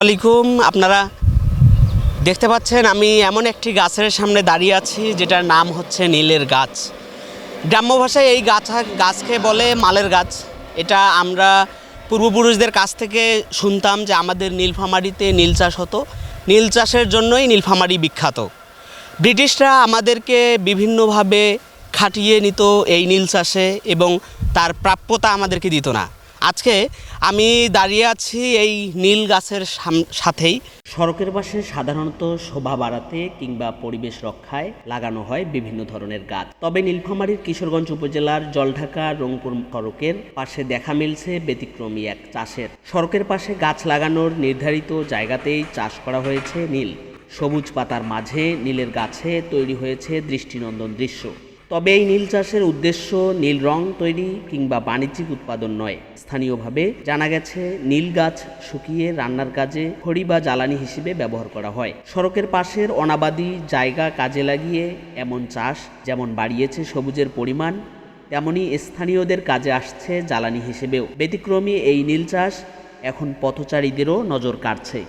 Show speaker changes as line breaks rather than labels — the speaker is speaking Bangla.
আলাইকুম। আপনারা দেখতে পাচ্ছেন আমি এমন একটি গাছের সামনে দাঁড়িয়ে আছি যেটার নাম হচ্ছে নীলের গাছ। গ্রাম্য ভাষায় এই গাছকে বলে মালের গাছ। এটা আমরা পূর্বপুরুষদের কাছ থেকে শুনতাম যে আমাদের নীলফামারীতে নীল চাষ হতো, নীল চাষের জন্যই নীলফামারী বিখ্যাত। ব্রিটিশরা আমাদেরকে বিভিন্নভাবে খাটিয়ে নিত এই নীল চাষে এবং তার প্রাপ্যতা আমাদেরকে দিত না। আজকে আমি দাঁড়িয়ে আছি এই নীল গাছের সাথেই। সড়কের পাশে সাধারণত শোভা বাড়াতে কিংবা পরিবেশ রক্ষায় লাগানো হয় বিভিন্ন ধরনের গাছ। তবে নীলফামারীর কিশোরগঞ্জ উপজেলার জলঢাকা রংপুর সড়কের পাশে দেখা মিলছে ব্যতিক্রমী এক চাষের। সড়কের পাশে গাছ লাগানোর নির্ধারিত জায়গাতেই চাষ করা হয়েছে নীল। সবুজ পাতার মাঝে নীলের গাছে তৈরি হয়েছে দৃষ্টিনন্দন দৃশ্য। তবে এই নীল চাষের উদ্দেশ্য নীল রং তৈরি কিংবা বাণিজ্যিক উৎপাদন নয়। স্থানীয়ভাবে জানা গেছে নীল গাছ শুকিয়ে রান্নার কাজে খড়ি বা জ্বালানি হিসেবে ব্যবহার করা হয়। সড়কের পাশের অনাবাদি জায়গা কাজে লাগিয়ে এমন চাষ যেমন বাড়িয়েছে সবুজের পরিমাণ, তেমনি স্থানীয়দের কাজে আসছে জ্বালানি হিসেবেও। ব্যতিক্রমী এই নীল চাষ এখন পথচারীদেরও নজর কাড়ছে।